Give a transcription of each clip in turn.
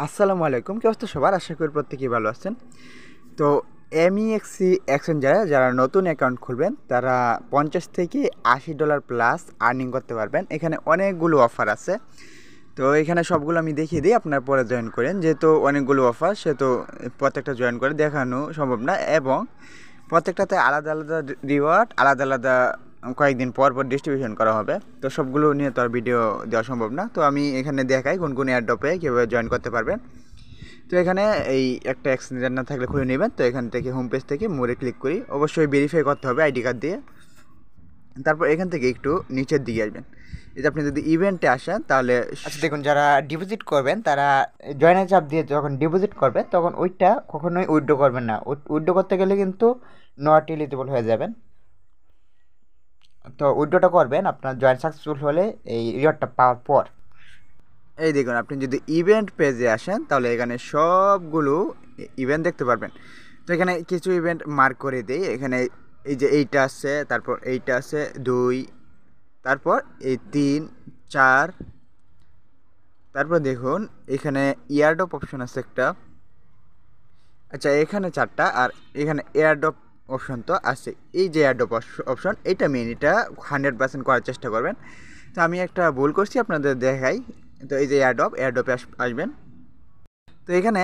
আসসালামু আলাইকুম। কি অবস্থা সবার? আশা করি প্রত্যেকেই ভালো আছেন। তো এমইএক্সি এক্সচেঞ্জারে যারা নতুন অ্যাকাউন্ট খুলবেন তারা $50 থেকে $80 প্লাস আর্নিং করতে পারবেন। এখানে অনেকগুলো অফার আছে। তো এখানে সবগুলো আমি দেখিয়ে দিই, আপনারা পরে জয়েন করেন। যেহেতু অনেকগুলো অফার সেহেতু প্রত্যেকটা জয়েন করে দেখানো সম্ভব না, এবং প্রত্যেকটাতে আলাদা আলাদা রিওয়ার্ড আলাদা আলাদা কয়েকদিন পর পর ডিস্ট্রিবিউশন করা হবে। তো সবগুলো নিয়ে তো আর ভিডিও দেওয়া সম্ভব না। তো আমি এখানে দেখাই কোন কোন এয়ারড্রপে কীভাবে জয়েন করতে পারবেন। তো এখানে এই একটা এক্সচেঞ্জার না থাকলে খুলে নেবেন। তো এখান থেকে হোম পেজ থেকে মোড়ে ক্লিক করি, অবশ্যই ভেরিফাই করতে হবে আইডি কার্ড দিয়ে। তারপর এখান থেকে একটু নিচের দিকে আসবেন। এই যে আপনি যদি ইভেন্টে আসেন তাহলে দেখুন, যারা ডিপোজিট করবেন তারা জয়েনের চাপ দিয়ে যখন ডিপোজিট করবেন তখন ওইটা কখনোই উইথড্র করবেন না। উইথড্র করতে গেলে কিন্তু নট এলিজিবল হয়ে যাবেন। তো উইথড্রটা করবেন আপনার জয়েন সাকসেসফুল হলে এই রিওয়ার্ডটা পাওয়ার পর। এই দেখুন, আপনি যদি ইভেন্ট পেজে আসেন তাহলে এখানে সবগুলো ইভেন্ট দেখতে পারবেন। তো এখানে কিছু ইভেন্ট মার্ক করে দিই। এখানে এই যে এইটা আছে, তারপর এইটা আছে 2, তারপর এই 3, 4, তারপর দেখুন এখানে ইয়ারড্রপ অপশন আছে একটা। আচ্ছা, এখানে 4টা, আর এখানে এয়ারড্রপ অপশন তো আছে। এই যে এয়ারড্রপ অপশন, এটা মেন, এটা 100% করার চেষ্টা করবেন। তো আমি একটা ভুল করছি, আপনাদের দেখাই। তো এই যে এয়ারড্রপে আসবেন। তো এখানে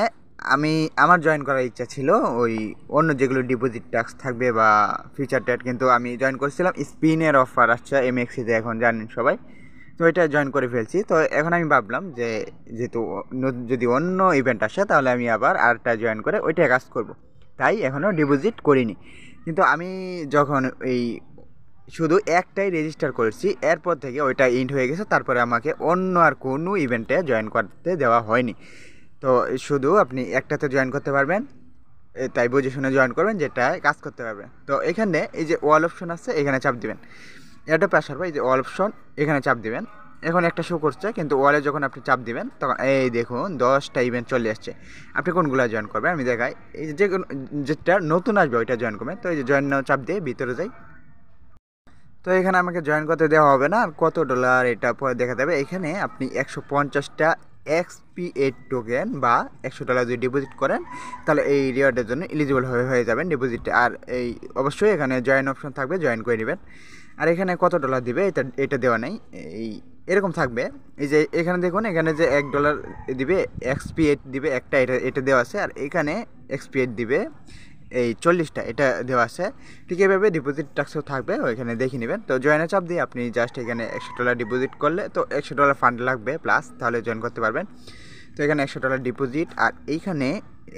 আমার জয়েন করার ইচ্ছা ছিল ওই অন্য যেগুলো ডিপোজিট ট্যাক্স থাকবে বা ফিউচার ট্যাট, কিন্তু আমি জয়েন করেছিলাম স্পিনের অফার আসছে এমএক্সিতে, এখন জানেন সবাই। তো এটা জয়েন করে ফেলছি। তো এখন আমি ভাবলাম যে যেহেতু যদি অন্য ইভেন্ট আসে তাহলে আমি আবার আরেকটা জয়েন করে ওইটা কাজ করব। তাই এখনও ডিপোজিট করিনি। কিন্তু আমি যখন এই শুধু একটাই রেজিস্টার করেছি, এরপর থেকে ওইটা ইন্ড হয়ে গেছে। তারপরে আমাকে অন্য আর কোনো ইভেন্টে জয়েন করতে দেওয়া হয়নি। তো শুধু আপনি একটাতে জয়েন করতে পারবেন, তাই বুঝে শুনে জয়েন করবেন যেটা কাজ করতে পারবেন। তো এখানে এই যে ওয়াল অপশন আছে, এখানে চাপ দিবেন। এটা প্রেসার পর এই যে ওয়াল অপশন, এখানে চাপ দিবেন। এখন একটা শো করছে, কিন্তু ওয়ালে যখন আপনি চাপ দিবেন তখন এই দেখুন 10টা ইভেন্ট চলে আসছে। আপনি কোনগুলো জয়েন করবেন আমি দেখাই। এই যে যেটা নতুন আসবে ওইটা জয়েন করবেন। তো এই যে জয়েন নাও চাপ দিয়ে ভিতরে যাই। তো এখানে আমাকে জয়েন করতে দেওয়া হবে না। আর কত ডলার এটা পরে দেখা যাবে। এখানে আপনি 150টা XP8 টোকেন বা $100 যদি ডিপোজিট করেন তাহলে এই রিওয়ার্ডের জন্য এলিজিবল হয়ে যাবেন ডিপোজিটে। আর এই অবশ্যই এখানে জয়েন অপশন থাকবে, জয়েন করে নেবেন। আর এখানে কত ডলার দিবে এটা দেওয়া নেই, এই এরকম থাকবে। এই যে এখানে দেখুন, এখানে যে $1 দিবে, XP8 দিবে একটা, এটা দেওয়া আছে। আর এখানে XP8 দিবে এই 40টা, এটা দেওয়া আছে। ঠিক এইভাবে ডিপোজিট ট্যাক্সও থাকবে, ওইখানে দেখে নেবেন। তো জয়েনের চাপ দিয়ে আপনি জাস্ট এখানে $100 ডিপোজিট করলে তো $100 ফান্ড লাগবে প্লাস, তাহলে জয়েন করতে পারবেন। তো এখানে $100 ডিপোজিট, আর এইখানে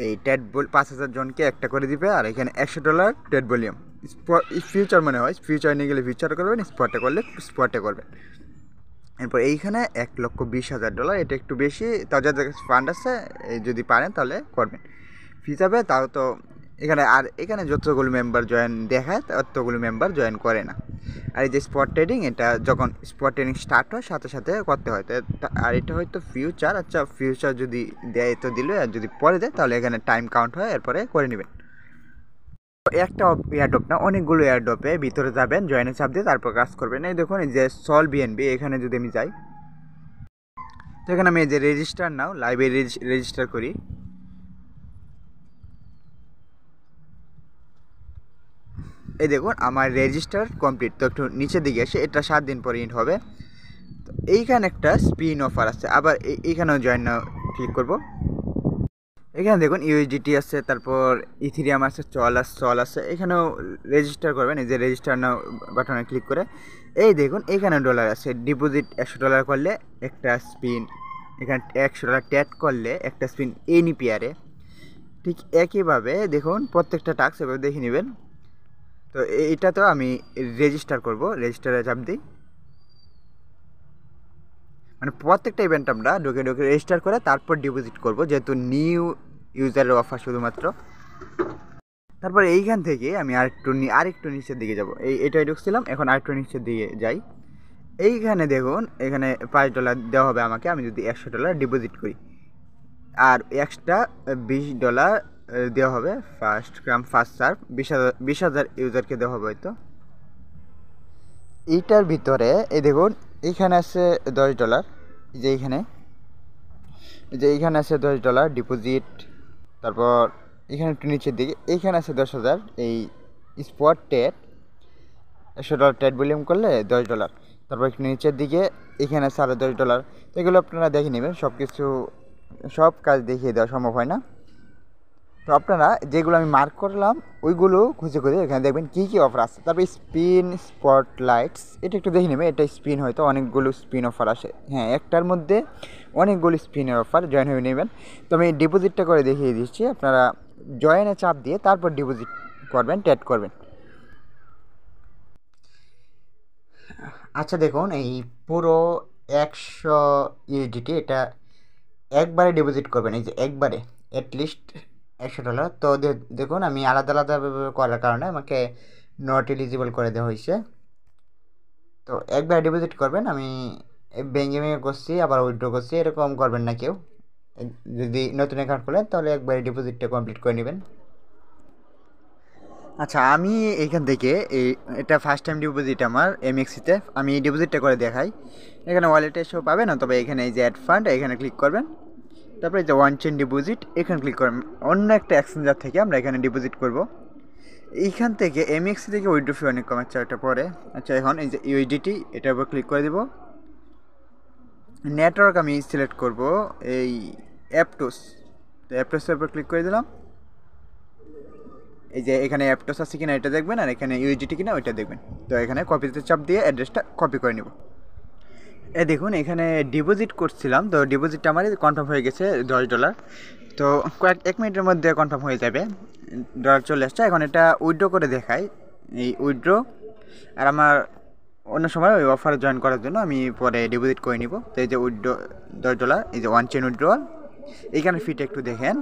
এই টেট 5,000 জনকে একটা করে দিবে। আর এখানে $100 টেট ভলিউম ফিউচার মনে হয়, ফিউচার নিয়ে গেলে ফিউচার করবেন, স্পটে করলে স্পটে করবেন। এরপর এইখানে $1,20,000, এটা একটু বেশি। তাও যাদের ফান্ড আছে যদি পারেন তাহলে করবেন। ফি যাবে তাও তো এখানে যতগুলো মেম্বার জয়েন দেখায় ততগুলো মেম্বার জয়েন করে না। আর এই যে স্পট ট্রেডিং, এটা যখন স্পট ট্রেডিং স্টার্ট হয় সাথে সাথে করতে হয়। আর এটা হয়তো ফিউচার, আচ্ছা ফিউচার যদি দেয় তো দিল, আর যদি পরে দেয় তাহলে এখানে টাইম কাউন্ট হয়, এরপরে করে নেবেন। একটা এয়ারড্রপ না, অনেকগুলো এয়ারড্রপে ভিতরে যাবেন, জয়েনের চাপ দিয়ে তারপর কাজ করবেন। এই দেখুন, এই যে সল বিএনবি, এখানে যদি আমি যাই তো এখানে আমি এই যে রেজিস্টার নাও লাইভে রেজিস্টার করি। এই দেখুন আমার রেজিস্টার কমপ্লিট। তো একটু নিচের দিকে এসে এটা 7 দিন পরে ইন্ট হবে। তো এইখানে একটা স্পিন অফার আছে, আবার এইখানেও জয়েন নাও ক্লিক করব। এখানে দেখুন ইউএসডিটি আছে, তারপর ইথিরিয়াম আছে, সল আছে। এখানেও রেজিস্টার করবেন, এই যে রেজিস্টার নাও বাটনে ক্লিক করে। এই দেখুন এখানে ডলার আছে, ডিপোজিট $100 করলে একটা স্পিন, এখানে $100 ট্যাট করলে একটা স্পিন এনি পেয়ারে। ঠিক একইভাবে দেখুন প্রত্যেকটা টাস্ক এভাবে দেখে নেবেন। তো এইটা তো আমি রেজিস্টার করব, রেজিস্টারে চাপ দিই। মানে প্রত্যেকটা ইভেন্ট আমরা ঢুকে রেজিস্টার করে তারপর ডিপোজিট করব, যেহেতু নিউ ইউজারের অফার শুধুমাত্র। তারপর এইখান থেকে আমি আরেকটু নিচের দিকে যাব। এটাই ঢুকছিলাম, এখন আরেকটু নিচের দিকে যাই। এইখানে দেখুন, এখানে $5 দেওয়া হবে আমাকে আমি যদি $100 ডিপোজিট করি। আর এক্সট্রা $20 দেওয়া হবে ফার্স্ট কাম ফার্স্ট সার্ভ, 20,000 ইউজারকে দেওয়া হবে হয়তো। এইটার ভিতরে এই দেখুন, এইখানে আছে $10, যে এইখানে যে এইখানে আছে $10 ডিপোজিট, তারপর এখানে একটু নিচের দিকে এইখানে আছে 10,000 এই স্পট ট্রেড, $100 ট্রেড ভলিউম করলে $10। তারপর একটু নিচের দিকে এখানে আছে আরও $10। তো এগুলো আপনারা দেখে নেবেন, সব কিছু সব কাজ দেখিয়ে দেওয়া সম্ভব হয় না। তো আপনারা যেগুলো আমি মার্ক করলাম ওইগুলো খুঁজে খুঁজে এখানে দেখবেন কী কী অফার আছে। তারপরে স্পিন স্পটলাইটস এটা একটু দেখে নেবেন, এটা স্পিন হয়তো অনেকগুলো স্পিন অফার আসে, হ্যাঁ একটার মধ্যে অনেকগুলো স্পিনের অফার, জয়েন হয়ে নেবেন। তো আমি ডিপোজিটটা করে দেখিয়ে দিচ্ছি, আপনারা জয়েনে চাপ দিয়ে তারপর ডিপোজিট করবেন, ট্রেড করবেন। আচ্ছা দেখুন, এই পুরো 100 ইউএসডিটি এটা একবারে ডিপোজিট করবেন, এই যে একবারে অ্যাটলিস্ট $100। তো দেখুন আমি আলাদা আলাদাভাবে করার কারণে আমাকে নট এলিজিবল করে দেওয়া হয়েছে। তো একবারে ডিপোজিট করবেন, আমি ভেঙে ভেঙে করছি আবার উইথড্র করছি, এরকম করবেন না কেউ। যদি নতুন অ্যাকাউন্ট খোলেন তাহলে একবারে ডিপোজিটটা কমপ্লিট করে নেবেন। আচ্ছা আমি এইখান থেকে এটা ফার্স্ট টাইম ডিপোজিট আমার এমএক্সিতে, আমি ডিপোজিটটা করে দেখাই। এখানে ওয়ালেটে এসেও পাবে না, তবে এখানে এই যে অ্যাড ফান্ড এখানে ক্লিক করবেন, তারপরে এই যে ওয়ান চেন ডিপোজিট এখানে ক্লিক করবেন। অন্য একটা এক্সচেঞ্জার থেকে আমরা এখানে ডিপোজিট করব। এইখান থেকে এমএক্সি থেকে উইথড্র ফি অনেক কম, আচ্ছা এটা পরে। আচ্ছা এখন এই যে ইউএসডিটি এটার উপর ক্লিক করে দেব। নেটওয়ার্ক আমি সিলেক্ট করব এই অ্যাপটোস, তো অ্যাপটোসের উপর ক্লিক করে দিলাম। এই যে এখানে অ্যাপটোস আছে কিনা এটা দেখবেন, আর এখানে ইউএসডিটি কিনা ওইটা দেখবেন। তো এখানে কপিতে চাপ দিয়ে অ্যাড্রেসটা কপি করে নেব। দেখুন এখানে ডিপোজিট করছিলাম, তো ডিপোজিটটা আমার কনফার্ম হয়ে গেছে $10। তো এক মিনিটের মধ্যে কনফার্ম হয়ে যাবে, ডলার চলে আসছে। এখন এটা উইথড্র করে দেখাই, এই উইথড্র। আর আমার অন্য সময় ওই অফারে জয়েন করার জন্য আমি পরে ডিপোজিট করে নিব। তো এই যে উইথড্র $10, এই যে ওয়ান চেন উইথড্রল। এইখানে ফিটা একটু দেখেন,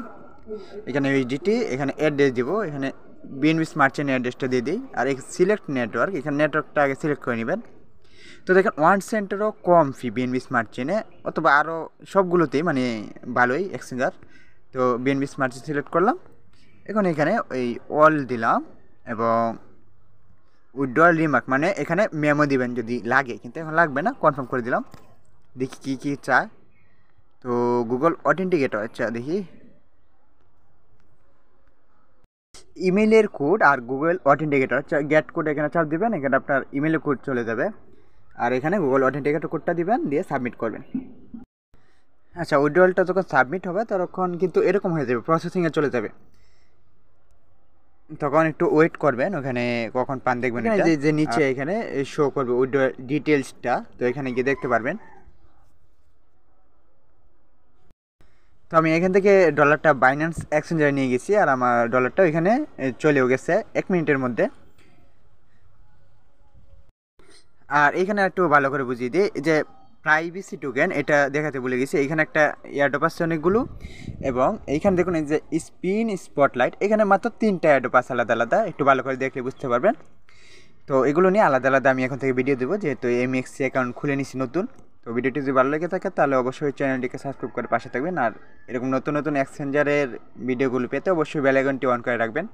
এখানে ইউএসডিটি, এখানে অ্যাড্রেস দিব, এখানে বিএনবি স্মার্ট চেন অ্যাড্রেসটা দিয়ে দিই। আর এই সিলেক্ট নেটওয়ার্ক, এখানে নেটওয়ার্কটা আগে সিলেক্ট করে নেবেন। তো দেখেন 1 সেন্টেরও কম ফি বিএনবি স্মার্ট চেনে, অথবা আরও সবগুলোতেই মানে ভালোই এক্সচেঞ্জার। তো বিএনবি স্মার্ট চেন সিলেক্ট করলাম, এখন এখানে ওই অল দিলাম এবং উইথড্রল রিমার্ক মানে এখানে মেমো দিবেন যদি লাগে, কিন্তু এখন লাগবে না, কনফার্ম করে দিলাম। দেখি কী কী চায়। তো গুগল অথেন্টিকেটর, আচ্ছা দেখি ইমেলের কোড আর গুগল অথেন্টিকেটর, গেট কোড এখানে চাপ দিবেন, এখানে আপনার ইমেলের কোড চলে যাবে। আর এখানে গুগল অথেন্টিকেটর কোডটা দিবেন, দিয়ে সাবমিট করবেন। আচ্ছা উইথড্রলটা যখন সাবমিট হবে তখন কিন্তু এরকম হয়ে যাবে, প্রসেসিংয়ে চলে যাবে। তখন একটু ওয়েট করবেন, ওখানে কখন পান দেখবেন। যে নিচে এখানে শো করবে উইথড্রল ডিটেলসটা, তো এখানে গিয়ে দেখতে পারবেন। তো আমি এখান থেকে ডলারটা বাইন্যান্স এক্সচেঞ্জারে নিয়ে গেছি, আর আমার ডলারটা এখানে চলেও গেছে 1 মিনিটের মধ্যে। আর এখানে একটু ভালো করে বুঝিয়ে দিই, যে প্রাইভেসি টোকেন এটা দেখাতে ভুলে গেছি। এখানে একটা এয়ারড্রপ আছে অনেকগুলো, এবং এইখানে দেখুন এই যে স্পিন স্পটলাইট, এখানে মাত্র 3টা এয়ারড্রপ আছে আলাদা আলাদা, একটু ভালো করে দেখলে বুঝতে পারবেন। তো এগুলো নিয়ে আলাদা আলাদা আমি এখন থেকে ভিডিও দেবো, যেহেতু এমএক্সি অ্যাকাউন্ট খুলে নিছি নতুন। তো ভিডিওটি যদি ভালো লেগে থাকে তাহলে অবশ্যই চ্যানেলটিকে সাবস্ক্রাইব করে পাশে থাকবেন, আর এরকম নতুন নতুন এক্সচেঞ্জারের ভিডিওগুলো পেতে অবশ্যই বেল আইকনটি অন করে রাখবেন।